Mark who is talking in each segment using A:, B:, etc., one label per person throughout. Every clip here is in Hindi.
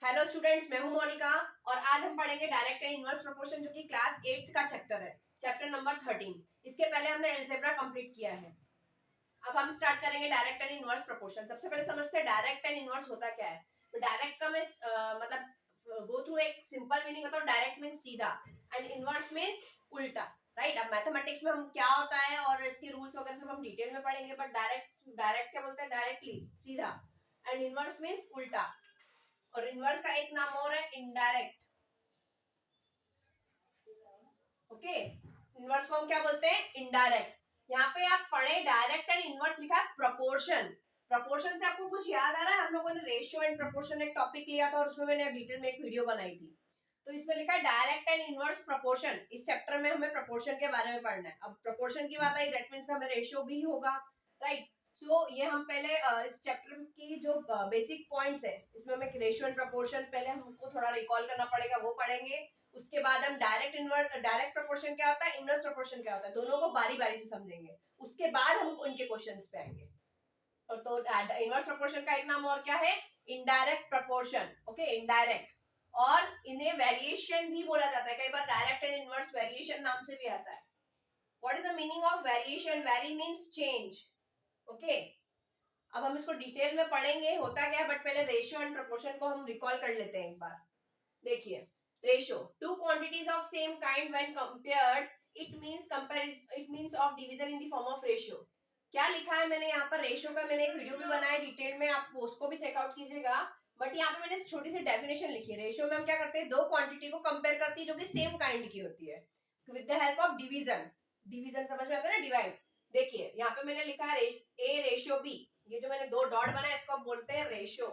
A: हेलो स्टूडेंट्स, मैं हूं मोनिका और आज हम पढ़ेंगे डायरेक्ट एंड इनवर्स प्रोपोर्शन जो कि क्लास 8th का चैप्टर है, चैप्टर नंबर 13। इसके पहले हमने अलजेब्रा कंप्लीट किया है। अब हम स्टार्ट करेंगे डायरेक्ट एंड इनवर्स प्रोपोर्शन। सबसे पहले समझते हैं डायरेक्ट एंड इनवर्स होता क्या है। तो डायरेक्ट का मैं मतलब गो थ्रू एक सिंपल मीनिंग बताऊं। डायरेक्ट मीन्स सीधा एंड इनवर्स मीन्स उल्टा, राइट। अब मैथमेटिक्स में हम क्या होता है और इसके रूल्स वगैरह सब हम डिटेल में पढ़ेंगे, बट डायरेक्ट डायरेक्ट क्या बोलते हैं, डायरेक्टली सीधा, एंड इनवर्स मीन्स उल्टा। और इनवर्स का एक नाम और है इनडायरेक्ट। ओके, इनवर्स को हम क्या बोलते हैं, इनडायरेक्ट। यहाँ पे आप पढ़े डायरेक्ट एंड इनवर्स लिखा है प्रोपोर्शन। प्रोपोर्शन से आपको कुछ याद आ रहा है? हम लोगों ने रेशियो एंड प्रोपोर्शन एक टॉपिक लिया था और उसमें मैंने डिटेल में एक वीडियो बनाई थी। तो इसमें लिखा है डायरेक्ट एंड इनवर्स प्रोपोर्शन। इस चैप्टर में हमें प्रोपोर्शन के बारे में पढ़ना है। अब प्रोपोर्शन की बात आई, दैट मीन्स हमें रेशियो भी होगा, राइट। सो ये हम पहले इस चैप्टर की जो बेसिक पॉइंट्स है, इसमें हमें रेशियो एंड प्रोपोर्शन पहले हमको थोड़ा रिकॉल करना पड़ेगा, वो पढ़ेंगे। उसके बाद हम डायरेक्ट इनवर्स, डायरेक्ट प्रोपोर्शन क्या होता है, इनवर्स प्रोपोर्शन क्या होता है, दोनों को बारी बारी से समझेंगे। उसके बाद हम उनके क्वेश्चंस पे आएंगे। और तो इनवर्स प्रोपोर्शन का एक नाम और क्या है, इनडायरेक्ट प्रोपोर्शन। Okay, indirect. और इन्हें वेरिएशन भी बोला जाता है, कई बार डायरेक्ट एंड इनवर्स वेरिएशन नाम से भी आता है। What is the meaning of variation? Very means change. Okay, अब हम इसको डिटेल में पढ़ेंगे होता क्या है, बट पहले रेशियो एंड प्रोपोर्शन को हम रिकॉल कर लेते हैं एक बार। देखिए, ratio, two quantities of same kind when compared, it means of division in the form of ratio. क्या लिखा है मैंने यहाँ पर, रेशियो का मैंने एक वीडियो भी बनाया डिटेल में, आप उसको भी चेकआउट कीजिएगा। बट यहाँ पे मैंने छोटी सी डेफिनेशन लिखी है। रेशियो में हम क्या करते हैं, दो क्वांटिटी को कंपेयर करती है जो कि सेम काइंड की होती है, with the help of division. Division समझ में आता है ना, डिवाइड। देखिए यहाँ पे मैंने लिखा है ए रेशियो बी, ये जो मैंने दो डॉट बनाया इसको हम बोलते हैं रेशियो।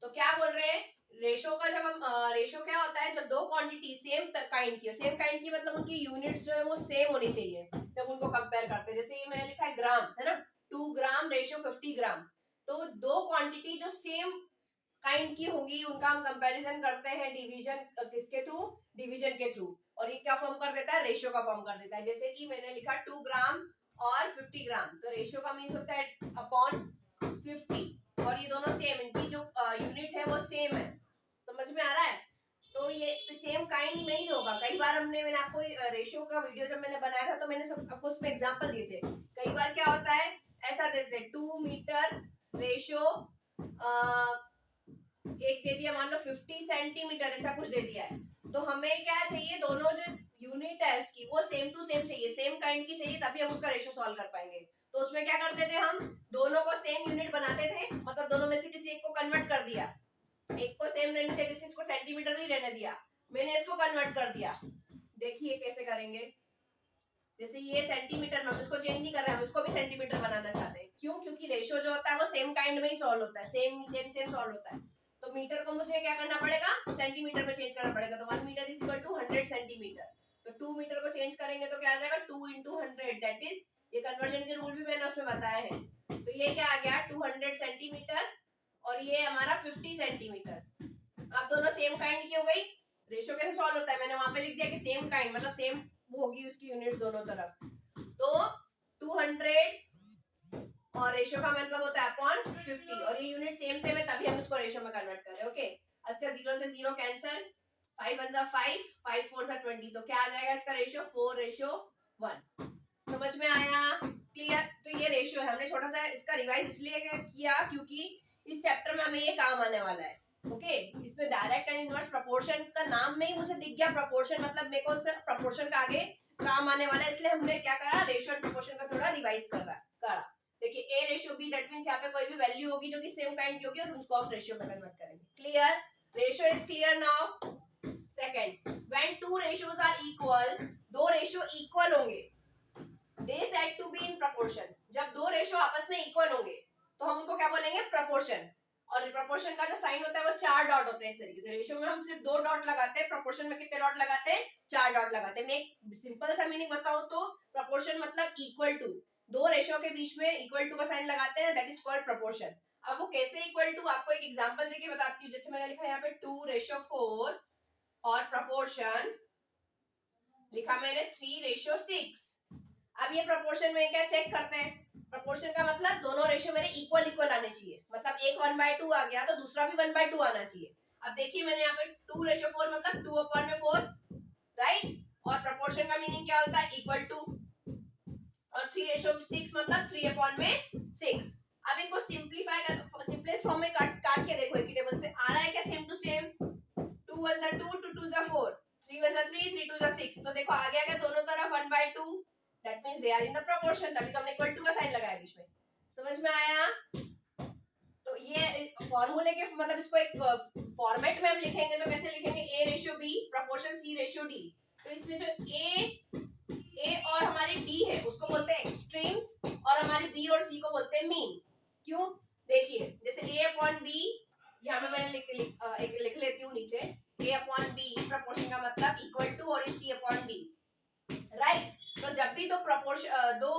A: तो क्या बोल रहे हैं, रेशो का जब हम रेशो क्या होता है, जब दो क्वांटिटी सेम काइंड की, सेम काइंड की मतलब उनकी यूनिट्स जो है वो सेम होनी चाहिए जब उनको कंपेयर करते हैं। जैसे ये मैंने लिखा है ग्राम, है ना, 2 ग्राम रेशो 50 ग्राम। तो दो क्वांटिटी जो सेम काइंड की होंगी उनका हम कंपैरिजन करते हैं डिवीजन, किसके थ्रू, डिवीजन के थ्रू। और ये क्या फॉर्म कर देता है, रेशियो का फॉर्म कर देता है। जैसे कि मैंने लिखा 2 ग्राम और 50 ग्राम, तो रेशियो का मीन्स होता है अपॉन 50। और ये दोनों सेम, इनकी जो यूनिट है वो सेम है, समझ में आ रहा है। तो ये सेम काइंड में ही होगा। कई बार मैंने आपको रेशियो का वीडियो जब मैंने बनाया था तो मैंने आपको उसमें एग्जांपल दिए थे। कई बार क्या होता है, ऐसा देते हैं 2 मीटर रेशियो एक दे दिया, मान लो 50 सेंटीमीटर, ऐसा कुछ दे दिया है। तो हमें क्या चाहिए, दोनों जो यूनिट है उसकी वो सेम टू सेम चाहिए, सेम काइंड की चाहिए, तभी हम उसका रेशियो सॉल्व कर पाएंगे। तो उसमें क्या करते थे, हम दोनों को सेम यूनिट बनाते थे, मतलब दोनों में से किसी एक को कन्वर्ट कर दिया। एक को सेम रहने दिया, किसी को सेंटीमीटर ही रहने दिया, मैंने इसको कन्वर्ट कर दिया। देखिए कैसे करेंगे। जैसे ये सेंटीमीटर में, हम इसको चेंज नहीं कर रहे, हम इसको भी सेंटीमीटर बनाना चाहते हैं। क्यों? क्योंकि रेशियो जो होता है वो सेम काइंड में ही सॉल्व होता है, सेम सेम सेम सॉल्व होता है। तो मीटर को मुझे क्या करना पड़ेगा, सेंटीमीटर में चेंज करना पड़ेगा। तो 1 metre is equal to 100 centimetre. तो 2 मीटर को चेंज करेंगे तो क्या आ जाएगा, 2 इंटू 100, दैट इज, ये कन्वर्जन के रूल भी मैंने उसमें बताया है। तो ये क्या आ गया, 200 सेंटीमीटर, और ये हमारा 50 सेंटीमीटर। अब दोनों सेम काइंड की हो गई। रेशियो कैसे सॉल्व होता है, मैंने वहां पे लिख दिया कि सेम काइंड मतलब सेम होगी उसकी यूनिट दोनों तरफ। तो 200 और रेशियो का मतलब होता है अपॉन 50, और ये यूनिट सेम सेम है तभी हम इसको रेशियो में कन्वर्ट कर रहे हैं। ओके, इसका 0 से 0 कैंसिल, 5 1 जा 5, 5 4 जा 20, तो क्या आ जाएगा इसका रेशियो, 4:1। समझ में आया, क्लियर। तो ये रेशियो है, हमने छोटा सा इसका रिवाइज इसलिए किया क्योंकि इस चैप्टर में हमें ये काम आने वाला है। ओके, इसमें डायरेक्ट एंड इनवर्स प्रोपोर्शन का नाम में ही मुझे दिख गया प्रोपोर्शन, मतलब मेरे को उसका प्रोपोर्शन का आगे काम आने वाला है, इसलिए हमने क्या करा, रेशियो एंड प्रोपोर्शन का थोड़ा रिवाइज करा। देखिए A ratio B, that means यहाँ पे कोई भी वैल्यू होगी जो कि सेम काइंड की होगी और उसको हम रेशियो में कन्वर्ट करेंगे। Clear, ratio is clear now. Second, when two ratios are equal, दो रेशियो इक्वल होंगे, they said to be in proportion. जब दो रेशियो आपस में इक्वल होंगे तो हम उनको क्या बोलेंगे, प्रोपोर्शन। और प्रोपोर्शन का जो साइन होता है वो 4 डॉट होते हैं इस तरीके से। रेशियो में हम सिर्फ 2 डॉट लगाते हैं, प्रोपोर्शन में कितने डॉट लगाते हैं, 4 डॉट लगाते हैं। मैं एक सिंपल सा मीनिंग बताऊं तो प्रोपोर्शन मतलब इक्वल टू, दो रेशियो के बीच में इक्वल टू का साइन लगाते हैं, दैट इज कॉल्ड प्रोपोर्शन। अब वो कैसे इक्वल टू, आपको एक एग्जांपल देके बताती हूँ। जैसे मैंने लिखा यहाँ पे 2:4 और प्रोपोर्शन लिखा मैंने 3:6। अब ये प्रपोर्शन में क्या चेक करते हैं, प्रपोर्शन का मतलब दोनों रेशियो मेरे इक्वल इक्वल आने चाहिए, मतलब एक 1/2 आ गया तो दूसरा भी 1/2 आना चाहिए। अब देखिए मैंने यहाँ पे 2:4 मतलब 2/4, राइट, और प्रपोर्शन का मीनिंग क्या होता है, इक्वल टू, और 3:6 मतलब 3/6। अब इनको सिंप्लीफाई कर, सिंपलेस्ट फॉर्म में काट के देखो, एक ही टेबल से आ रहा है क्या, सेम टू सेम, 2 1 2 2 2 4, 3 1 3 3 2 6, तो देखो आ गया क्या दोनों तरफ 1/2, that means they are in the proportion, तभी तो हमने इक्वल टू का साइन लगाया बीच में। समझ में आया? तो ये फॉर्मूले के मतलब इसको एक फॉर्मेट में हम लिखेंगे तो कैसे लिखेंगे, A/B प्रोपोर्शन C/D। तो इसमें जो ए और हमारी डी है उसको बोलते हैं एक्सट्रीम्स, और हमारी बी और सी को बोलते हैं मीन। क्यों, देखिए जैसे A/B, यहाँ पे मैंने लिख लेती हूँ नीचे, A/B प्रोपोर्शन का मतलब इक्वल टू, और C/D, राइट। तो जब भी दो प्रोपोर्शन दो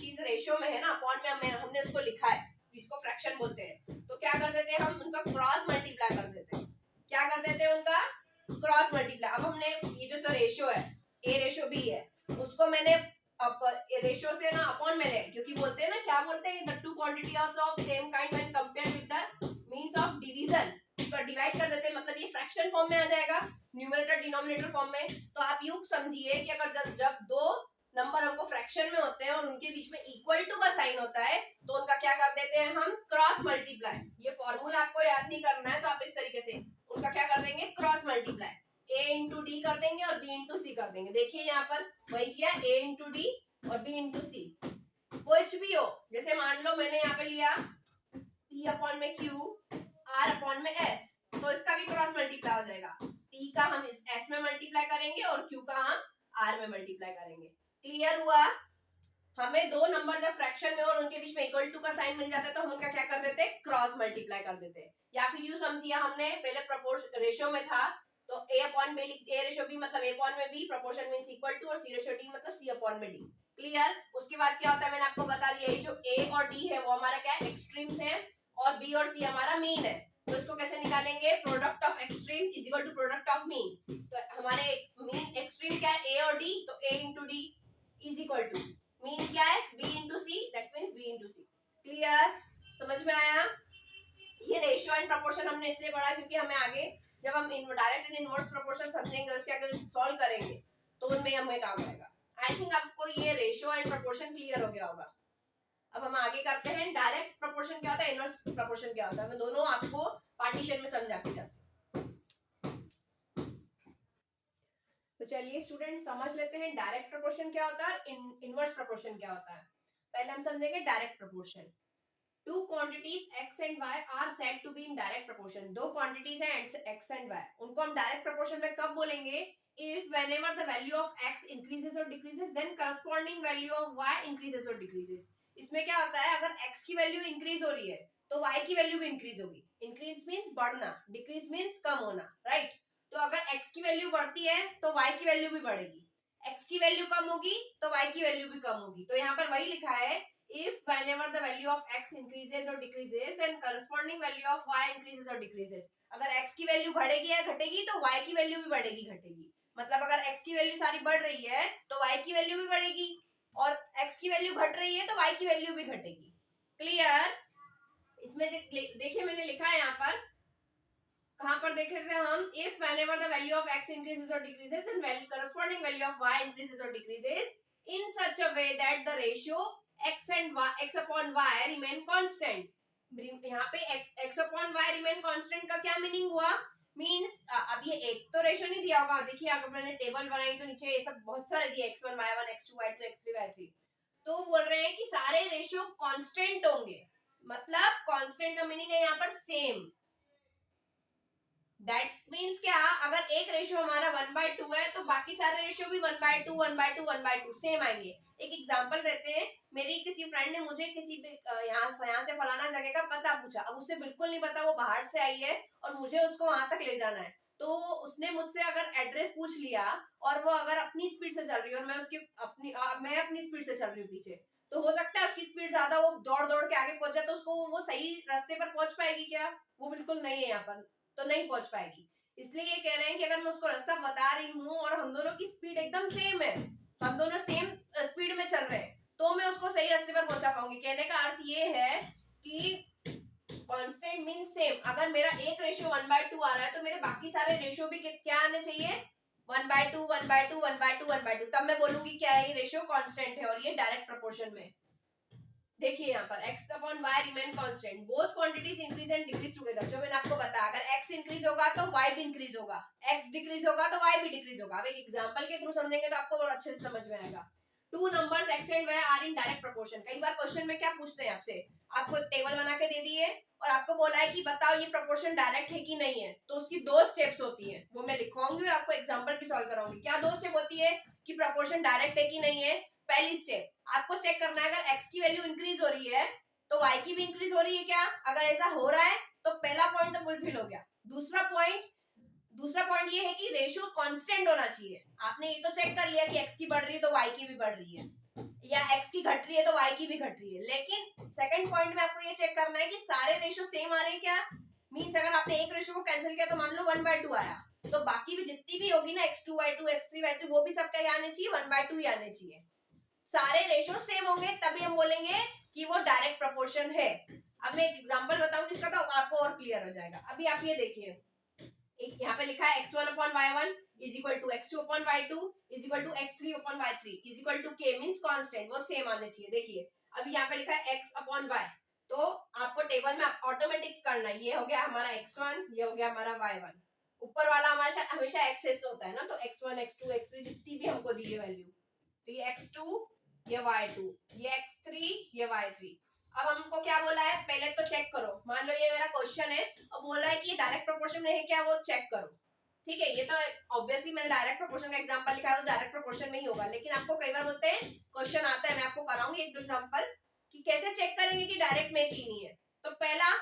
A: चीज रेशियो में है ना, अपॉन में हमने उसको लिखा है, इसको फ्रैक्शन बोलते हैं, तो क्या कर देते हैं हम, उनका क्रॉस मल्टीप्लाई कर देते हैं। क्या कर देते हैं, उनका क्रॉस मल्टीप्लाई। अब हमने ये जो रेशियो है A/B है, उसको मैंने रेशियो से ना अपॉन में ले, क्योंकि बोलते हैं ना, क्या बोलते हैं, the two quantities of same kind when compared with the means of division, इसको डिवाइड कर देते हैं, मतलब ये फ्रैक्शन फॉर्म में आ जाएगा, न्यूमरेटर डिनोमिनेटर फॉर्म में। तो आप यूं समझिए कि अगर जब दो नंबर हमको फ्रैक्शन में होते हैं और उनके बीच में इक्वल टू का साइन होता है, तो उनका क्या कर देते हैं हम, क्रॉस मल्टीप्लाई। ये फॉर्मूला आपको याद नहीं करना है, तो आप इस तरीके से उनका क्या कर देंगे, cross multiply, A into D कर देंगे और B इंटू सी कर देंगे। देखिए यहाँ पर वही किया, A इंटू डी और B इंटू सी। कुछ भी हो, जैसे मान लो मैंने यहाँ पे लिया P अपॉन में Q, R अपॉन में S, तो इसका भी क्रॉस मल्टीप्लाई हो जाएगा। P का हम इस S में मल्टीप्लाई करेंगे और Q का हम R में मल्टीप्लाई करेंगे। क्लियर हुआ? हमें दो नंबर जब फ्रैक्शन में और उनके बीच में इक्वल टू का साइन मिल जाता है, तो हम उनका क्या कर देते हैं, क्रॉस मल्टीप्लाई कर देते हैं। या फिर यूं समझिए, हमने पहले प्रोपोर्शन रेशियो में था, तो A/B मतलब A/B proportion means equal to, और C/D मतलब C/D। क्लियर? उसके बाद क्या होता है, मैंने आपको बता दिया, ये जो A और D है वो हमारा क्या है, एक्सट्रीम्स है, और B और C हमारा मीन है। तो इसको कैसे निकालेंगे, product of extremes is equal to product of mean. तो हमारे मीन एक्सट्रीम क्या है, A और D, तो A into D is equal to mean क्या है, B into C, that means B into C. Clear? समझ में आया? ये रेशियो एंड प्रोपोर्शन हमने इसलिए पढ़ा क्योंकि हमें आगे जब हम डायरेक्ट एंड इनवर्स प्रोपोर्शन समझेंगे और उसके आगे सॉल्व करेंगे तो उनमें हमें काम आएगा। आई थिंक आपको ये रेशियो एंड प्रोपोर्शन क्लियर हो गया होगा। अब हम आगे करते हैं, डायरेक्ट प्रोपोर्शन क्या होता है, इनवर्स प्रोपोर्शन क्या होता है, मैं दोनों आपको पार्टीशन में समझाते जाती हूँ। तो चलिए स्टूडेंट समझ लेते हैं डायरेक्ट प्रोपोर्शन क्या होता है, इनवर्स प्रोपोर्शन क्या होता है। पहले हम समझेंगे direct proportion. Two quantities x and y are said to be in direct proportion. दो quantities हैं x and y, उनको हम direct proportion में कब बोलेंगे, if whenever the value of x increases or decreases then corresponding value of y increases or decreases. इसमें क्या होता है, अगर x की वैल्यू इंक्रीज हो रही है तो y की वैल्यू भी इंक्रीज होगी। इंक्रीज मीन्स बढ़ना, डिक्रीज मीन्स कम होना, राइट। तो अगर x की वैल्यू बढ़ती है तो y की वैल्यू भी बढ़ेगी, x की वैल्यू कम होगी तो y की वैल्यू भी कम होगी। तो यहाँ पर वही लिखा है, if whenever the value of x increases or decreases then corresponding value of y increases or decreases. अगर x की वैल्यू बढ़ेगी या घटेगी तो y की वैल्यू भी बढ़ेगी घटेगी। मतलब अगर x की वैल्यू सारी बढ़ रही है तो y की वैल्यू भी बढ़ेगी, और x की वैल्यू घट रही है तो y की वैल्यू भी घटेगी। क्लियर? इसमें देखिए मैंने लिखा है यहाँ पर, कहां पर देख रहे थे हम, if whenever the value of x increases or decreases then corresponding value of y increases or decreases in such a way that the ratio x upon y remain constant. यहाँ पे x upon y remain constant का क्या मीनिंग हुआ, मीन्स अब ये एक तो रेशियो नहीं दिया होगा, देखिए अगर मैंने टेबल बनाई तो नीचे ये सब बहुत सारे दिए, x1 y1 x2 y2 x3 y3, तो बोल रहे हैं कि सारे रेशियो कांस्टेंट होंगे। मतलब कांस्टेंट का मीनिंग है यहाँ पर सेम। दैट मीन्स क्या, अगर एक रेशियो हमारा 1/2 है तो बाकी सारे रेशियो भी 1/2 1/2 1/2 सेम आएंगे। एक एग्जांपल देते हैं, मेरी किसी फ्रेंड ने मुझे किसी यहाँ से फलाना जगह का पता पूछा, अब उसे बिल्कुल नहीं पता, वो बाहर से आई है और मुझे उसको वहां तक ले जाना है, तो उसने मुझसे अगर एड्रेस पूछ लिया और वो अगर अपनी स्पीड से चल रही है और मैं अपनी स्पीड से चल रही हूँ पीछे, तो हो सकता है उसकी स्पीड ज्यादा, वो दौड़ दौड़ के आगे पहुंच जाए, तो उसको वो सही रास्ते पर पहुंच पाएगी क्या, वो बिल्कुल नहीं है यहाँ पर, तो नहीं पहुंच पाएगी। इसलिए ये कह रहे हैं कि अगर मैं उसको रास्ता बता रही हूँ और हम दोनों की स्पीड एकदम सेम है हम दोनों सेम स्पीड में चल रहे हैं तो मैं उसको सही रास्ते पर पहुंचा पाऊंगी। कहने का अर्थ ये है कि कांस्टेंट मीन सेम। अगर मेरा एक रेशियो 1/2 आ रहा है तो मेरे बाकी सारे रेशियो भी क्या आने चाहिए, 1/2 1/2 1/2 1/2, तब मैं बोलूंगी क्या है ये रेशियो कांस्टेंट है और ये डायरेक्ट प्रोपोर्शन में। देखिए यहाँ पर x upon y remain constant, both quantities increase and decrease together. जो मैंने आपको बताया अगर x इंक्रीज होगा तो y भी इंक्रीज होगा, x डिक्रीज होगा तो y भी डिक्रीज होगा। अब एक एग्जांपल के थ्रू समझेंगे तो आपको बहुत अच्छे से समझ में आएगा। Two numbers x and y are in direct proportion. कई बार क्वेश्चन में क्या पूछते हैं आपसे, आपको एक टेबल बना के दे दिए और आपको बोला है कि बताओ ये प्रोपोर्शन डायरेक्ट है कि नहीं है, तो उसकी दो स्टेप्स होती है, वो मैं लिखवाऊंगी और आपको एग्जांपल भी सॉल्व कराऊंगी। क्या दो स्टेप होती है कि प्रोपोर्शन डायरेक्ट है कि नहीं है। पहली स्टेप आपको चेक करना है अगर x की वैल्यू इंक्रीज हो रही है तो y की भी इंक्रीज हो रही है क्या। अगर ऐसा हो रहा है तो पहला पॉइंट तो फुलफिल हो गया। दूसरा पॉइंट ये है कि रेशियो कांस्टेंट होना चाहिए। आपने ये तो चेक कर लिया कि x की बढ़ रही है तो y की भी बढ़ रही है, या x की घट रही है तो y की भी घट रही है। लेकिन सेकंड पॉइंट में आपको ये चेक करना है कि सारे रेशियो सेम आ रहे हैं क्या। मींस अगर आपने एक रेशियो को कैंसिल किया तो मान लो 1/2 आया, तो बाकी भी जितनी भी होगी ना x2 y2 x3 y3 वो भी सबका क्या आने चाहिए, 1/2 ही आने चाहिए। सारे रेशियो सेम होंगे तभी हम बोलेंगे कि वो डायरेक्ट प्रोपोर्शन है। अब मैं एक एग्जांपल बताऊंगी इसका तो आपको और क्लियर हो जाएगा। अभी आप ये देखिए, एक यहाँ पे लिखा है x1 upon y1 is equal to x2 upon y2 is equal to x3 upon y3 is equal to k means constant, वो सेम आने चाहिए। देखिए अभी यहाँ पे लिखा है x upon y, तो आपको टेबल में ऑटोमेटिक करना है। ये हो गया हमारा x1, ये हो गया हमारा y1। ऊपर वाला हमारा हमेशा एक्सेस होता है ना, तो x1 x2 x3 जितनी भी हमको दी है वैल्यू, तो ये x2 ये y2 ये x3 ये y3। अब हमको क्या बोला है, पहले तो चेक करो। मान लो ये मेरा क्वेश्चन है और बोला है कि ये डायरेक्ट प्रोपोर्शन में है क्या, वो चेक करो। ठीक है, ये तो ऑब्वियसली मैंने डायरेक्ट प्रोपोर्शन का एग्जांपल लिखा है तो डायरेक्ट प्रोपोर्शन में ही होगा। लेकिन आपको कई बार बोलते हैं क्वेश्चन आता है, मैं आपको कराऊंगी एक दो एग्जांपल कि कैसे चेक करेंगे कि डायरेक्ट में की नहीं है। तो पहला,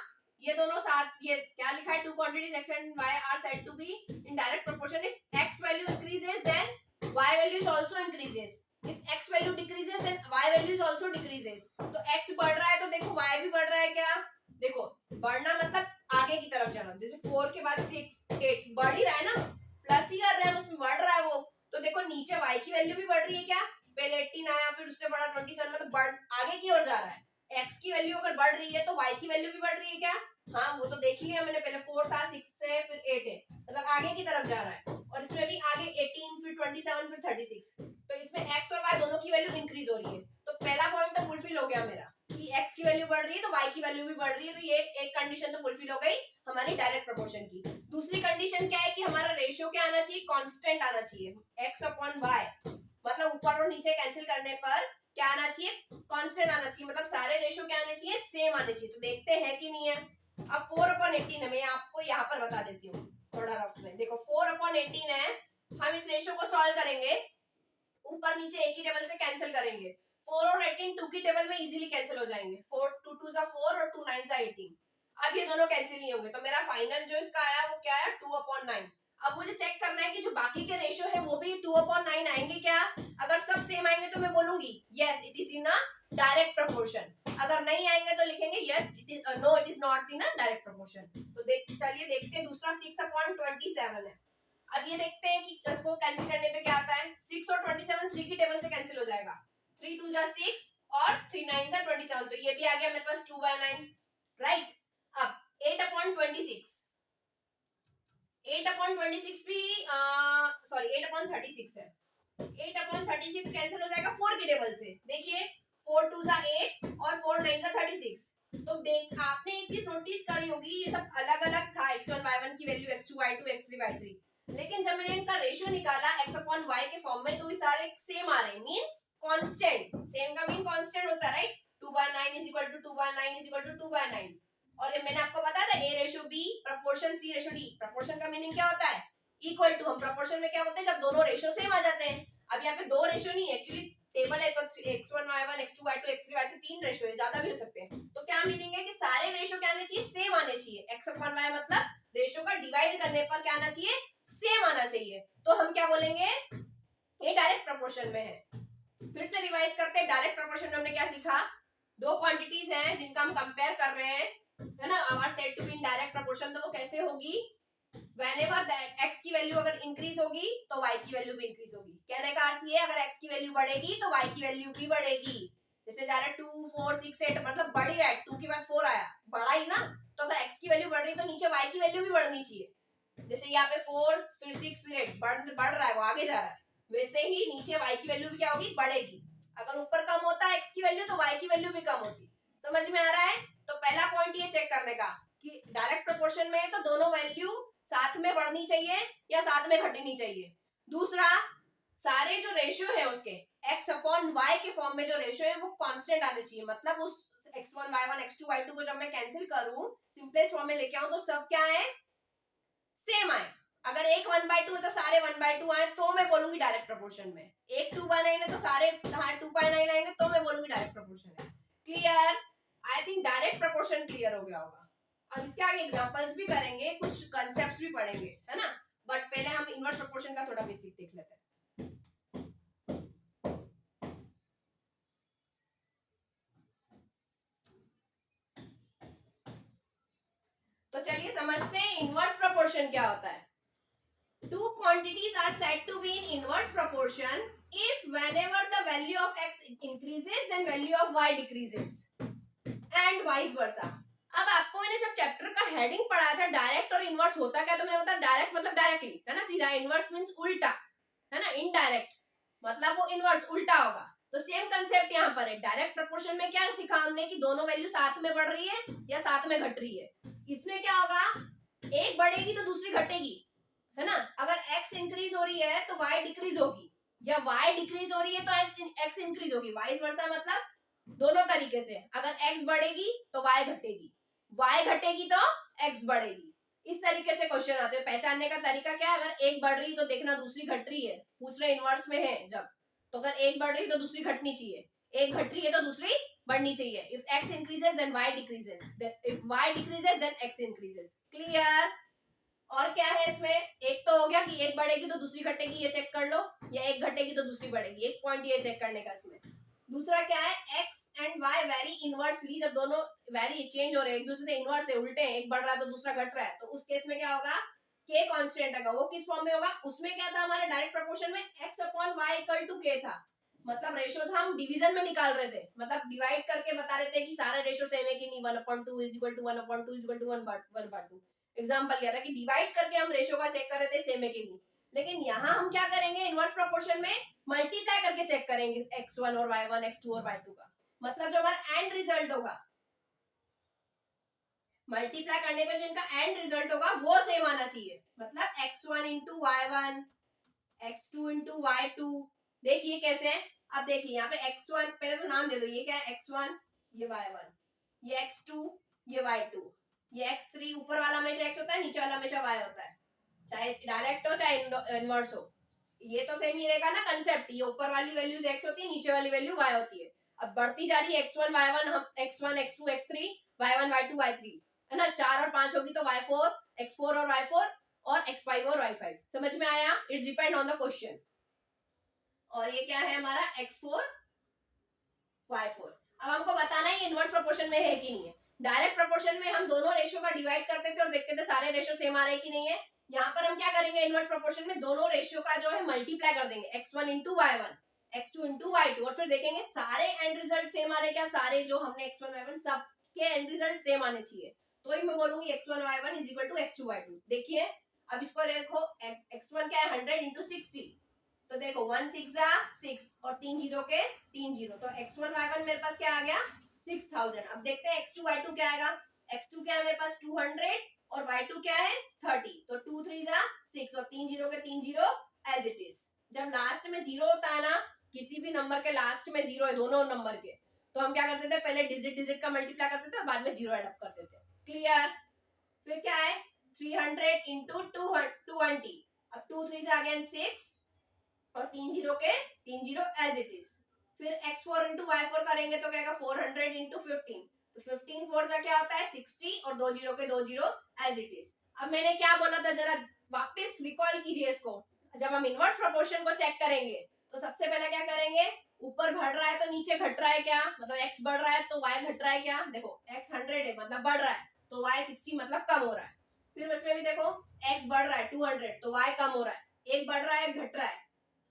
A: ये दोनों साथ, ये क्या लिखा है, two quantities x and y are said to be in direct proportion if x value increases then y value is also increases, if x value decreases then y value is also decreases। तो x बढ़ रहा है तो देखो y भी बढ़ रहा है क्या। देखो बढ़ना मतलब आगे की तरफ जाना, जैसे 4 के बाद 6 8 बढ़ ही रहा है ना, प्लस ही कर रहे हैं उसमें, बढ़ रहा है वो। तो देखो नीचे y की वैल्यू भी बढ़ रही है क्या, पहले 18 आया फिर उससे बड़ा 27, मतलब बढ़ आगे की ओर जा रहा है। x की वैल्यू अगर बढ़ रही है तो y की वैल्यू भी बढ़ रही है क्या। हाँ वो तो देख लिया मैंने, पहले 4 था 6 से फिर 8 है, मतलब आगे की तरफ जा रहा है। और इसमें भी आगे 18 फिर 27 फिर 36, तो इसमें x और y दोनों की वैल्यू इंक्रीज हो रही है। तो पहला पॉइंट तो फुलफिल हो गया मेरा कि x की वैल्यू बढ़ रही है तो y की वैल्यू भी बढ़ रही है, तो ये एक कंडीशन तो फुलफिल हो गई हमारी डायरेक्ट प्रोपोर्शन की। दूसरी कंडीशन क्या है कि हमारा रेशियो क्या आना चाहिए, कांस्टेंट आना चाहिए, x अपॉन y, मतलब ऊपर और नीचे कैंसिल करने पर क्या आना चाहिए, कांस्टेंट आना चाहिए, मतलब सारे रेशियो क्या आने चाहिए, सेम आने चाहिए। तो देखते हैं कि नहीं है। अब 4/18 है, मैं आपको यहाँ पर बता देती हूँ थोड़ा रफ में। देखो 4/18 है, हम इस रेशियो को सॉल्व करेंगे, ऊपर नीचे एक ही टेबल से कैंसिल करेंगे। 4 और 18 2 की टेबल में इजीली कैंसिल हो जाएंगे, 4 2 2 जा 4 और 2 9 जा 18। अब ये दोनों कैंसिल नहीं होंगे, तो मेरा फाइनल जो इसका आया वो क्या आया, 2/9। अब मुझे चेक करना है कि जो बाकी के रेशियो है वो भी 2/9 आएंगे क्या। अगर सब सेम आएंगे तो मैं बोलूंगी yes it is in a direct proportion, अगर नहीं आएंगे तो लिखेंगे yes it is no it is not in a direct proportion. तो चलिए देखते हैं दूसरा 6/27 है। अब ये देखते हैं कि इसको कैंसिल करने पे क्या आता है, 6 और 27 3 की टेबल से कैंसिल हो जाएगा, 3 2 जा 6 और 3 9 जा 27, तो ये भी आ गया मेरे पास 2/9, राइट। अब 8/26, 8/26 भी सॉरी 8/36 है, 8/36 कैंसिल हो जाएगा 4 की टेबल से। देखिए 4 2 जा 8 और 4 9 जा 36। तो देख आपने एक चीज नोटिस करी होगी, ये सब अलग अलग था, x1 y1 की value, x2 y2 x3 y3, लेकिन जब मैंने इनका रेशियो निकाला x अपॉन y के फॉर्म में तो ये सारे सेम आ रहे हैं, मींस कांस्टेंट। सेम का मीन कांस्टेंट होता है, right. 2/9 is equal to 2/9 is equal to 2/9। और ये मैंने आपको बताया था a ratio b proportion c ratio d। Proportion का मीनिंग क्या होता है, इक्वल टू। हम प्रोपोर्शन में क्या बोलते हैं, जब दोनों रेशियो सेम आ जाते हैं। अब यहाँ पे दो रेशियो नहीं है, एक्चुअली टेबल है तो x1 y1 x2 y2 x3 y3 तीन रेशियो है, ज्यादा भी हो सकते हैं। तो क्या मीनिंग है कि सारे रेशियो क्या आने चाहिए, सेम आने चाहिए। x अपॉन y मतलब रेशियो का डिवाइड करने पर क्या आना चाहिए, सेम आना चाहिए। तो हम क्या बोलेंगे, ये डायरेक्ट प्रोपोर्शन में है। फिर से रिवाइज करते हैं, डायरेक्ट प्रोपोर्शन में हमने क्या सीखा, दो क्वांटिटीज हैं जिनका हम कंपेयर कर रहे हैं, है ना, are said to be in direct proportion, तो वो कैसे होगी, व्हेनेवर x की वैल्यू अगर इंक्रीज होगी तो y की वैल्यू भी इंक्रीज होगी। कहने का अर्थ ये अगर x की वैल्यू बढ़ेगी तो y की वैल्यू भी बढ़ेगी। जैसे जा रहा है 2 4 6 8 मतलब बढ़ ही रहा है, 2 के बाद 4 आया, बढ़ा ही ना, तो अगर x की वैल्यू बढ़ रही तो नीचे y की वैल्यू भी बढ़नी चाहिए। जैसे यहाँ पे 4 फिर 6 फिर 8 बढ़ रहा है, वो आगे जा रहा है, वैसे ही नीचे y की वैल्यू भी क्या होगी, बढ़ेगी। अगर ऊपर कम होता है x की वैल्यू तो y की वैल्यू भी कम होती। समझ में आ रहा है? तो पहला पॉइंट ये चेक करने का कि डायरेक्ट प्रोपोर्शन में है तो दोनों वैल्यू साथ में बढ़नी चाहिए या साथ में घटनी चाहिए। दूसरा, सारे जो रेशियो है उसके x अपॉन y के फॉर्म में जो रेशियो है वो कांस्टेंट आने चाहिए। मतलब उस x1 y1 x2 y2 को जब मैं कैंसिल करूं, सिंपलेस्ट फॉर्म में लेके आऊं, तो सब क्या है, सेम आए। अगर एक 1/2 है तो सारे 1/2 आए तो मैं बोलूंगी डायरेक्ट प्रोपोर्शन में। एक 2/9 है तो सारे 2/9 आएंगे तो मैं बोलूंगी डायरेक्ट प्रोपोर्शन है। Clear? I think direct proportion clear हो गया होगा। अब इसके आगे एग्जांपल्स भी करेंगे, कुछ कांसेप्ट्स भी पढ़ेंगे, है ना। बट पहले हम इनवर्स प्रोपोर्शन का थोड़ा बेसिक देख लेते हैं। तो चलिए समझते हैं इनवर्स प्रोपोर्शन क्या होता है। Two quantities are said to be in inverse proportion if whenever the value of x increases then value of y decreases and vice versa. अब आपको मैंने जब चैप्टर का हेडिंग पढ़ाया था डायरेक्ट और इनवर्स होता क्या, तो मैंने बताया डायरेक्ट मतलब डायरेक्टली, है ना, सीधा। इनवर्स मींस उल्टा, है ना। इनडायरेक्ट मतलब वो इनवर्स उल्टा होगा। तो सेम कंसेप्ट यहाँ पर है। डायरेक्ट प्रोपोर्शन में क्या सीखा हमने कि दोनों वैल्यू साथ में बढ़ रही है या साथ में घट रही है। इसमें क्या होगा, एक बढ़ेगी तो दूसरी घटेगी, है ना। अगर x इंक्रीज हो रही है तो y डिक्रीज होगी, या y डिक्रीज हो रही है तो x इंक्रीज होगी, वाइस वर्सा। मतलब दोनों तरीके से, अगर x बढ़ेगी तो y घटेगी, y घटेगी तो x बढ़ेगी। इस तरीके से क्वेश्चन आते हैं। पहचानने का तरीका क्या है, अगर एक बढ़ रही तो देखना दूसरी घट रही है, पूछ रहे इनवर्स में है जब, तो अगर एक बढ़ रही तो दूसरी घटनी चाहिए, एक घट रही है तो दूसरी बढ़नी चाहिए। If x increases then y decreases, if y decreases then x increases। Clear? और क्या है इसमें, एक तो हो गया कि एक बढ़ेगी तो दूसरी घटेगी, ये चेक कर लो, या एक घटेगी तो दूसरी बढ़ेगी, एक पॉइंट ये चेक करने का इसमें। दूसरा क्या है, x and y very inversely, जब दोनों वेरी चेंज हो रहे हैं एक दूसरे से, इनवर्स है, उल्टे हैं, एक बढ़ रहा है तो दूसरा घट रहा है, तो उस केस में क्या होगा, k कांस्टेंट है। वो किस फॉर्म में होगा, उसमें क्या था हमारे डायरेक्ट प्रोपोर्शन में x upon y equal to k था। मतलब रेशियो था, हम डिवीजन में निकाल रहे थे, मतलब डिवाइड करके बता रहे थे कि सारे रेशियो सेम है कि नहीं, 1/2 is equal to 1/2 is equal to 1/2। Example लिया था कि डिवाइड करके हम रेशियो का चेक कर रहे थे सेम है कि नहीं। लेकिन यहाँ हम क्या करेंगे, इनवर्स प्रोपोर्शन में मल्टीप्लाई करके चेक करेंगे x1 और y1, x2 और y2 का। मतलब जो हमारा एंड रिजल्ट होगा, मल्टीप्लाई करने पे जिनका एंड रिजल्ट होगा वो सेम आना चाहिए। मतलब x1 into y1, x2 into y2। देखिए कैसे है, अब देखिए यहाँ पे x1, पहले तो नाम दे दो, ये क्या है, x1, ये y1, ये x2, ये y2, ये x3। ऊपर वाला हमेशा x होता है, नीचे वाला हमेशा y होता है, चाहे डायरेक्ट हो चाहे इनवर्स हो, ये तो सेम ही रहेगा ना कंसेप्ट। ये ऊपर वाली वैल्यूज x होती है, नीचे वाली वैल्यू y होती है। अब बढ़ती जा रही है x1 y1, हम x1 x2 x3 y1 y2 y3, है ना। 4 और 5 होगी तो y4 x4 और y4 और x5 और y5। समझ में आया? It's depend on the question. और ये क्या है हमारा x4 y4। अब हमको बताना है इनवर्स प्रोपोर्शन में है कि नहीं है। डायरेक्ट प्रोपोर्शन में हम दोनों रेशियो का डिवाइड करते थे और देखते थे सारे रेशियो सेम आ रहे हैं कि नहीं है। यहाँ पर हम क्या करेंगे, इनवर्स प्रोपोर्शन में दोनों रेशियो का जो है मल्टीप्लाई कर देंगे, x1 into y1, x2 into y2, और फिर देखेंगे सारे एंड रिजल्ट सेम आ रहे क्या, सारे जो हमने x1 y1 सब के एंड रिजल्ट सेम आने चाहिए, तो ही मैं बोलूंगी x1 y1 is equal to x2 y2। देखिए अब इसको देखो, x1 क्या है 100 इंटू 60, तो देखो 1 6 जा 6 और 3 जीरो के 3 जीरो, तो x1 y1 मेरे पास क्या आ गया 6000। अब देखते हैं x2 y2 क्या आएगा। x2 क्या है मेरे पास 200 और y2 क्या है 30, तो 2 3 जा 6 और 3 जीरो के 3 जीरो एज इट इज। जब लास्ट में जीरो होता है ना, किसी भी नंबर के लास्ट में जीरो है दोनों नंबर के, तो हम क्या करते थे, पहले डिजिट डिजिट का मल्टीप्लाई करते थे और बाद में जीरो एड अप करते थे। क्लियर? फिर क्या है 300 इंटू 220, अब 2 3 जा अगेन 6 और 3 जीरो के 3 जीरो एज इट इज। फिर x4 इंटू y4 करेंगे तो क्या 400 इंटू 15, तो 15 4 जा क्या होता है 60 और 2 जीरो के 2 जीरो एज इट इज। अब मैंने क्या बोला था, जरा वापस रिकॉल कीजिए इसको। जब हम इनवर्स प्रोपोर्शन को चेक करेंगे तो सबसे पहले क्या करेंगे, ऊपर बढ़ रहा है तो नीचे घट रहा है क्या, मतलब x बढ़ रहा है तो y घट रहा है क्या। देखो x 100 है मतलब बढ़ रहा है, तो y 60 मतलब कम हो रहा है। फिर उसमें भी देखो x बढ़ रहा है 200 तो y कम हो रहा है, एक बढ़ रहा है घट रहा है,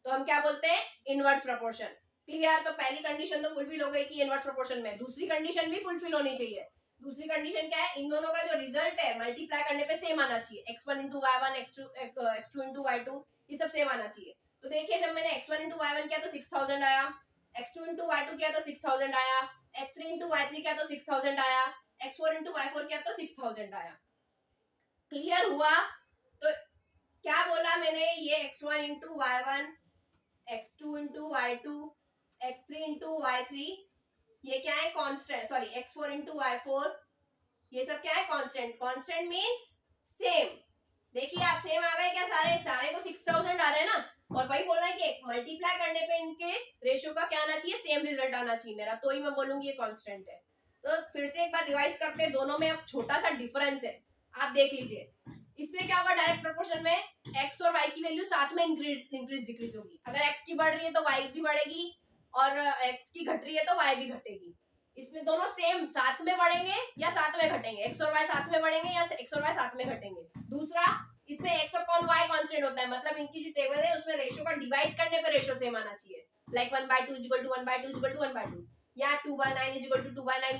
A: तो हम क्या बोलते हैं इनवर्स प्रोपोर्शन। क्लियर? तो पहली कंडीशन तो फुलफिल हो गई कि इनवर्स प्रोपोर्शन में, दूसरी कंडीशन भी फुलफिल होनी चाहिए। दूसरी कंडीशन क्या है, इन दोनों का जो रिजल्ट है मल्टीप्लाई करने पे सेम आना चाहिए, x1 into y1 x2 into y2 ये सब सेम आना चाहिए। तो देखिए जब मैंने x1 इंटू y1 किया तो 6000 आया, x2 इंटू y2 किया तो 6000 आया, x3 इंटू y3 किया तो 6000 आया, x4 इंटू y4 किया तो 6000 आया। क्लियर हुआ? तो क्या बोला मैंने, ये x1 into y1 x2 into y2 x3 into y3 ये क्या है constant, sorry x4 into y4 ये सब क्या है कांस्टेंट। Constant means same. देखिए आप सेम आ गए क्या, सारे सारे तो 6000 आ रहे हैं ना, और वही बोल रहा है कि मल्टीप्लाई करने पे इनके रेशियो का क्या आना चाहिए, सेम रिजल्ट आना चाहिए मेरा, तो ही मैं बोलूंगी ये कांस्टेंट है। तो फिर से एक बार रिवाइज करते हैं, दोनों में अब छोटा सा डिफरेंस है, आप देख लीजिए। इसमें क्या होगा, डायरेक्ट प्रोपोर्शन में x और y की वैल्यू साथ में इंक्रीज डिक्रीज होगी। अगर x की बढ़ रही है तो y भी बढ़ेगी, और x की घट रही है तो y भी घटेगी। इसमें दोनों सेम साथ में बढ़ेंगे या साथ में घटेंगे, x और y साथ में बढ़ेंगे या x और y साथ में घटेंगे। दूसरा, इसमें x अपॉन y कांस्टेंट होता है, मतलब इनकी जो टेबल है उसमें रेशियो का डिवाइड करने पे रेशियो सेम आना चाहिए, like 1/2 is equal to 1/2 is equal to 1/2, या 2/9 is equal to 2/9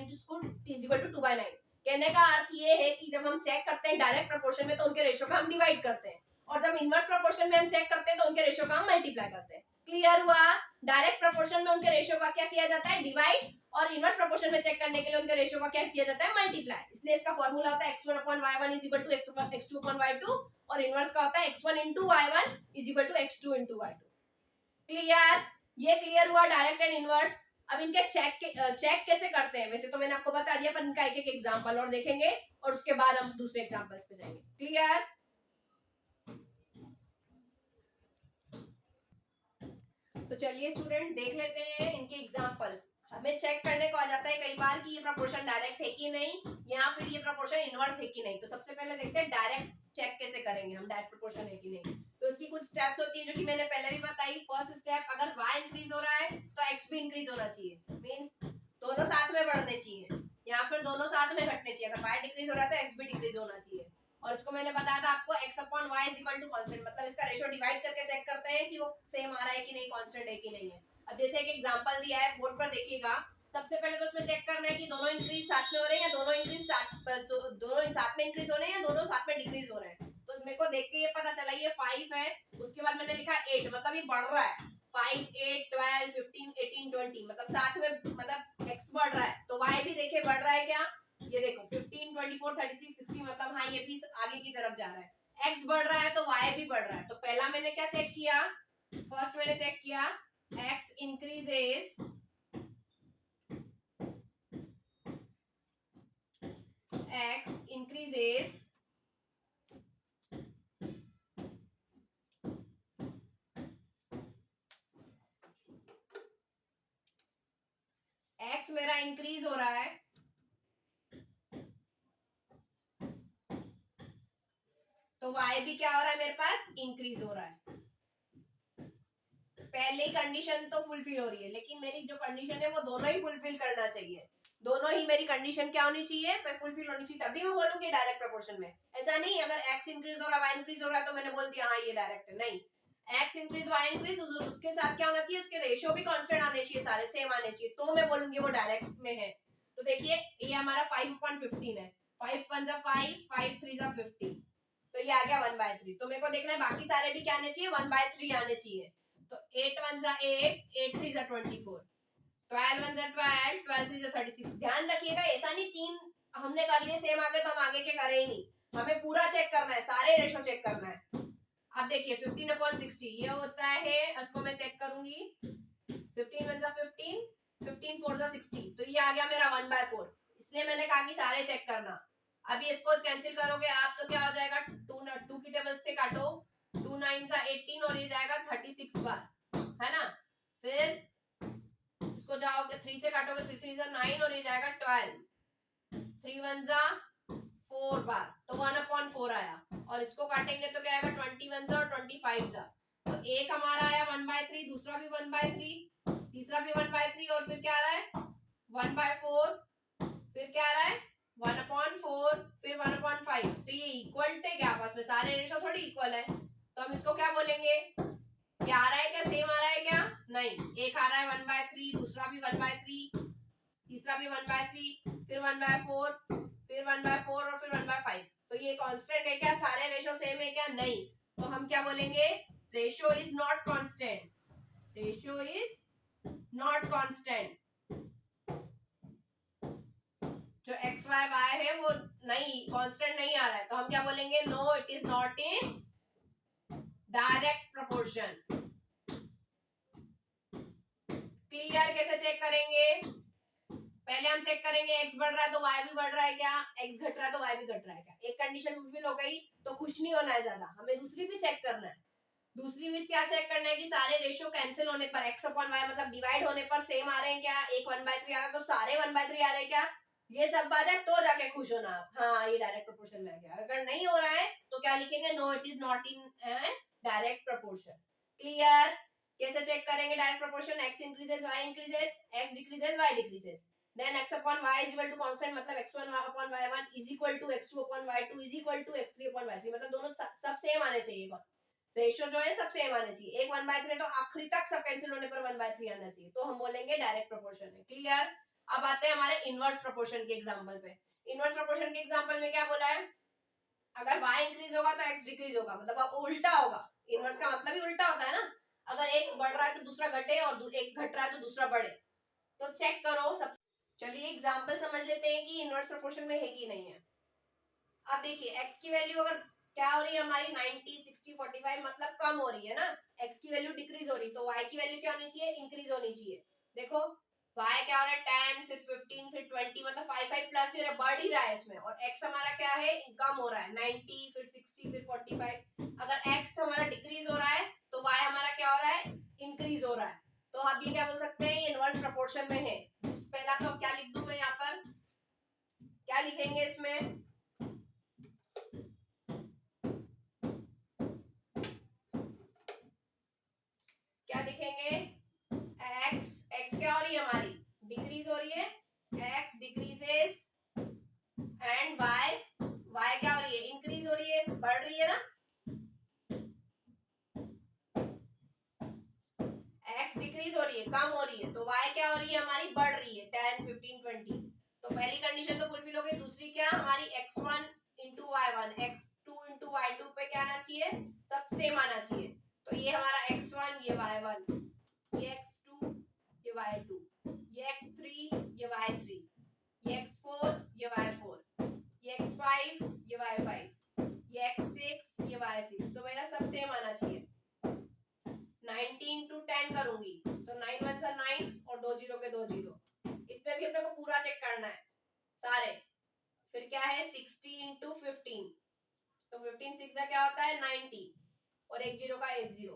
A: is equal to 2/9। कहने का अर्थ ये है कि जब हम चेक करते हैं डायरेक्ट प्रोपोर्शन में तो उनके रेशियो का हम डिवाइड करते हैं, और जब इनवर्स प्रोपोर्शन में हम चेक करते हैं तो उनके रेशियो का हम मल्टीप्लाई करते हैं। क्लियर हुआ? डायरेक्ट प्रोपोर्शन में उनके रेशियो का क्या किया जाता है, डिवाइड, और इनवर्स प्रोपोर्शन में चेक करने के लिए उनके रेशियो का क्या किया जाता है, मल्टीप्लाई। इसलिए इसका फॉर्मूला होता है x1 upon y1 is equal to x2 upon y2, और इनवर्स का होता है x1 into y1 is equal to x2 into y2। Clear? ये क्लियर हुआ डायरेक्ट एंड इनवर्स। अब इनके चेक कैसे करते हैं, वैसे तो मैंने आपको बता दिया, पर इनका एक एक एग्जांपल और देखेंगे और उसके बाद हम दूसरे एग्जांपल्स पे जाएंगे। क्लियर? तो चलिए स्टूडेंट देख लेते हैं इनके एग्जांपल्स। हमें चेक करने को आ जाता है कई बार कि ये प्रोपोर्शन डायरेक्ट है कि नहीं, या फिर ये प्रोपोर्शन इनवर्स है कि नहीं। तो सबसे पहले देखते हैं डायरेक्ट चेक कैसे करेंगे हम, डायरेक्ट प्रोपोर्शन है कि नहीं। तो इसकी कुछ स्टेप्स होती है जो कि मैंने पहले भी बताई। फर्स्ट स्टेप, अगर y इंक्रीज हो रहा है तो x भी इंक्रीज होना चाहिए, मींस दोनों साथ में बढ़ने चाहिए, या फिर दोनों साथ में घटने चाहिए। अगर y डिक्रीज हो रहा है तो x भी डिक्रीज होना चाहिए। और इसको मैंने बताया था आपको x upon y is equal to constant, मतलब इसका रेशियो डिवाइड करके चेक करते हैं कि वो सेम आ रहा है कि नहीं, कांस्टेंट है कि नहीं है। अब जैसे एक एग्जांपल दिया है बोर्ड पर देखिएगा, सबसे पहले तो उसमें चेक करना है कि दोनों इंक्रीज साथ में हो रहे हैं या दोनों इंक्रीज दोनों साथ में इंक्रीज हो रहे हैं या दोनों साथ में डिक्रीज हो रहे हैं। तो मेरे को देख के ये पता चला ये 5 है, उसके बाद मैंने लिखा 8, मतलब ये बढ़ रहा है। 5 8 12 15 18 20, मतलब साथ में, मतलब x बढ़ रहा है तो y भी देखे बढ़ रहा है क्या, ये देखो 15 24 36 60, मतलब हाँ ये भी आगे की तरफ जा रहा है। x बढ़ रहा है तो y भी बढ़ रहा है। तो पहला मैंने क्या चेक किया, फर्स्ट मैंने चेक किया x इंक्रीजेस x मेरा इंक्रीज हो रहा है, तो y भी क्या हो रहा है मेरे पास, इंक्रीज हो रहा है। पहली कंडीशन तो फुलफिल हो रही है, लेकिन मेरी जो कंडीशन है वो दोनों ही फुलफिल करना चाहिए। दोनों ही मेरी कंडीशन क्या होनी चाहिए, फुलफिल होनी चाहिए, तभी मैं बोलूंगी डायरेक्ट प्रोपोर्शन में। ऐसा नहीं अगर x इंक्रीज हो रहा है y इंक्रीज हो रहा है तो मैंने बोल दिया हाँ ये डायरेक्ट है, नहीं। x इंक्रीज y इंक्रीज, उसके साथ क्या होना चाहिए, उसके रेशियो भी कांस्टेंट आने चाहिए, सारे सेम आने चाहिए, तो मैं बोलूंगी वो डायरेक्ट में है। तो देखिए ये हमारा 5/15 है, 5 1 5 5 3 15, तो ये आ गया 1/3। तो मेरे को देखना है बाकी सारे भी क्या आने चाहिए, 1/3 आने चाहिए। तो 8 1 8 8 3 24, 12 1 12 12 3 36। ध्यान रखिएगा ऐसा नहीं 3 हमने कर लिए सेम आगे तो हम आगे के करे ही नहीं, हमें पूरा चेक करना है, सारे रेशो चेक करना है। अब देखिए 15/60 ये होता है, इसको मैं चेक करूंगी, 15 1 15 15 4 60, तो ये आ गया मेरा 1/4। इसलिए मैंने कहा कि सारे चेक करना। अभी इसको कैंसिल करोगे आप तो क्या हो जाएगा, 2 की टेबल से काटो, 2 9 18 और ये जाएगा 36 बार, है ना। फिर इसको जाओगे 3 से काटोगे, 3 3 9 और ये जाएगा 12, 3 1 4 बार, तो 1/4 आया। और इसको काटेंगे तो क्या आएगा, 21 और 25 तो एक हमारा आया 1/3, दूसरा भी 1/3, तीसरा भी 1/3, और फिर क्या आ रहा है 1/4, फिर क्या आ रहा है 1/4 फिर 1/5, तो ये इक्वल थे क्या आपस में? सारे रेशो थोड़ी इक्वल है, तो हम इसको क्या बोलेंगे? ये आ रहा है क्या? सेम आ रहा है क्या? नहीं, एक आ रहा है 1/3, दूसरा भी 1/3, तीसरा भी 1/3, फिर 1/4, फिर 1/4 और फिर 1/5, तो ये कांस्टेंट है क्या? सारे रेशो सेम है क्या? नहीं, तो हम क्या बोलेंगे? Ratio is not constant, ratio is not constant. जो एक्स वाई वाई है वो नहीं कांस्टेंट नहीं आ रहा है, तो हम क्या बोलेंगे? No, it is not in direct proportion. Clear? कैसे चेक करेंगे? पहले हम चेक करेंगे x बढ़ रहा है तो y भी बढ़ रहा है क्या, x घट रहा है तो y भी घट रहा है क्या। एक कंडीशन फुलफिल हो गई तो खुश नहीं होना है ज्यादा, हमें दूसरी भी चेक करना है। दूसरी भी क्या चेक करना है कि सारे रेशियो कैंसिल होने पर x अपॉन y मतलब डिवाइड होने पर सेम आ रहे हैं क्या। एक 1/3 आ रहा है तो सारे 1/3 आ रहे हैं क्या, ये सब आ जाए तो जाके खुश होना आप, हाँ ये डायरेक्ट प्रोपोर्शन में आ गया। अगर नहीं हो रहा है तो क्या लिखेंगे? No, it is not in direct proportion. Clear? कैसे चेक करेंगे direct proportion? x increases y increases, x decreases y decreases, then x upon y is equal to constant, मतलब x1 upon y1 is equal to x2 upon y2 is equal to x3 upon y3, मतलब दोनों सब सेम आने चाहिए। रेशियो जो है सब सेम आने चाहिए। एक 1/3 तो आखिरी तक सब कैंसिल होने पर 1/3 आना चाहिए, तो हम बोलेंगे डायरेक्ट प्रोपोर्शन है। क्लियर? अब आते हैं हमारे इनवर्स प्रोपोर्शन के एग्जांपल पे। इनवर्स प्रोपोर्शन के एग्जांपल में क्या बोला है? अगर y इंक्रीज होगा तो x डिक्रीज होगा, मतलब अब उल्टा होगा। इनवर्स का मतलब ही उल्टा होता है ना, अगर एक बढ़ रहा है तो दूसरा घटे और एक घट रहा है तो दूसरा बढ़े। तो चेक करो सब। चलिए एग्जांपल समझ लेते हैं कि इनवर्स प्रोपोर्शन में है कि नहीं है। अब देखिए x की वैल्यू अगर क्या हो रही है हमारी 90, 60, 45, मतलब कम हो रही है ना, x की वैल्यू डिक्रीज हो रही, तो y की वैल्यू क्या होनी चाहिए? इंक्रीज होनी चाहिए। देखो y क्या हो रहा है 10, फिर 15, फिर 20, मतलब 5 प्लस ही बढ़ ही रहा है इसमें, और x हमारा क्या है? कम हो रहा है 90, फिर 60, फिर 45। अगर x हमारा डिक्रीज हो रहा है तो y हमारा क्या हो रहा है? इंक्रीज हो रहा है। तो आप ये क्या बोल सकते हैं? इनवर्स प्रोपोर्शन में है। पहला तो क्या लिख दूं मैं यहाँ पर, क्या लिखेंगे इसमें? क्या लिखेंगे? x, x क्या हो रही है हमारी? डिक्रीज हो रही है, x decreases, and y, y क्या हो रही है? इंक्रीज हो रही है, बढ़ रही है ना। x डिक्रीज हो रही है, कम हो रही है, तो y क्या हो रही है हमारी? बढ़ रही है 10, 15, 20। तो पहली कंडीशन तो फुलफिल हो गई। दूसरी क्या हमारी? x1 into y1, x2 into y2 पे क्या आना चाहिए? सब सेम आना चाहिए। तो ये हमारा x1, ये y1, ये x2, ये y2, ये x3, ये y3, ये x4, ये y4, ये x5, ये y5, ये x6, ये y6, तो मेरा सब सेम आना चाहिए। 90 इंटू 10 करूंगी तो 9 1 सा 9 और 2 जीरो के 2 जीरो। इसमें भी अपने को पूरा चेक करना है सारे। फिर क्या है 60 इंटू 15, तो 15 6 क्या होता है 90, और एक जीरो का एक जीरो।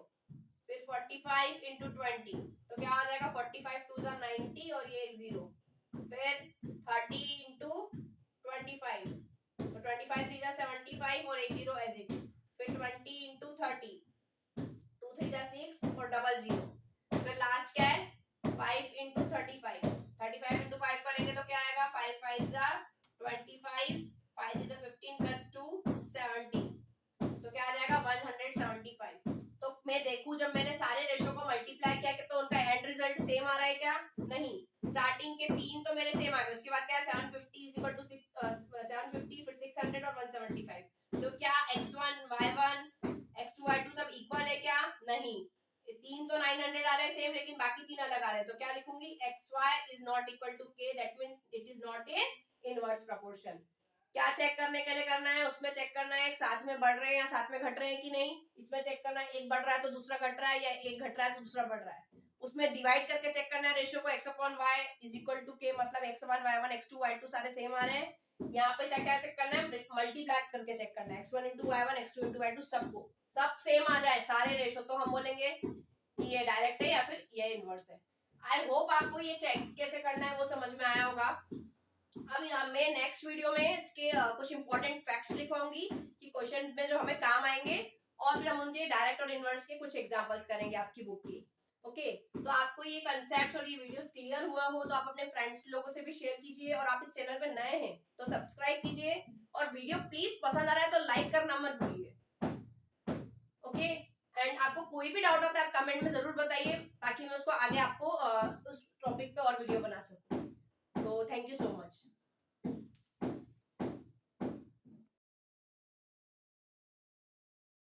A: फिर 45 इंटू 20, तो क्या हो जाएगा 45 2 सा 90 और ये एक जीरो। फिर 30 इंटू 25, तो 25 3 सा 75 और एक जीरो एज इट इज। फिर 20 इंटू 30, 2 3 जा 6 और डबल जीरो। फिर लास्ट क्या है 5 इंटू 35, 35 इंटू 5 करेंगे तो क्या आएगा 5 5 जा 25, 5 इज 15 प्लस 2 17, तो क्या आ जाएगा 175। तो मैं देखूं जब मैंने सारे रेशो को मल्टीप्लाई किया तो उनका एंड रिजल्ट सेम आ रहा है क्या? नहीं, स्टार्टिंग के तीन तो मेरे सेम आ गए, उसके बाद क्या है 750 इज इक्वल टू 750, फिर 600 और 175। तो क्या x1 y1 x2 y2 सब इक्वल है क्या? नहीं, तीन तो 900 आ रहे हैं सेम, लेकिन बाकी तीन अलग आ रहे हैं, तो क्या लिखूंगी? xy is not equal to k, that means it is not in inverse proportion. क्या चेक करने के लिए करना है? उसमें चेक करना है साथ में बढ़ रहे हैं या साथ में घट रहे हैं कि नहीं। इसमें चेक करना है एक बढ़ रहा है तो दूसरा घट रहा है, या एक घट रहा है तो दूसरा बढ़ रहा है। उसमें डिवाइड करके चेक करना है रेशियो को, x upon y is equal to k, मतलब x1 y1 x2 y2 सारे सेम आ रहे हैं। यहाँ पे क्या चेक करना है? मल्टीप्लाई करके चेक करना है x1 into y1 x2 into y2 सबको सब सेम आ जाए सारे रेशियो, तो हम बोलेंगे कि ये डायरेक्ट है या फिर ये इनवर्स है। आई होप आपको ये चेक कैसे करना है वो समझ में आया होगा। अब मैं नेक्स्ट वीडियो में इसके कुछ इंपॉर्टेंट फैक्ट्स लिखवाऊंगी कि क्वेश्चन में जो हमें काम आएंगे, और फिर हम उनके डायरेक्ट और इनवर्स के कुछ एग्जांपल्स करेंगे आपकी बुक की। ओके तो आपको ये कंसेप्ट और ये वीडियोस क्लियर हुआ हो तो आप अपने फ्रेंड्स लोगों से भी शेयर कीजिए, और आप इस चैनल पे नए हैं तो सब्सक्राइब कीजिए, और वीडियो प्लीज पसंद आ रहा है तो लाइक करना मत भूलिए। ओके एंड आपको कोई भी डाउट आता है आप कमेंट में जरूर बताइए, ताकि मैं उसको आगे आपको उस टॉपिक पे और वीडियो बना सकूं। So thank you so much.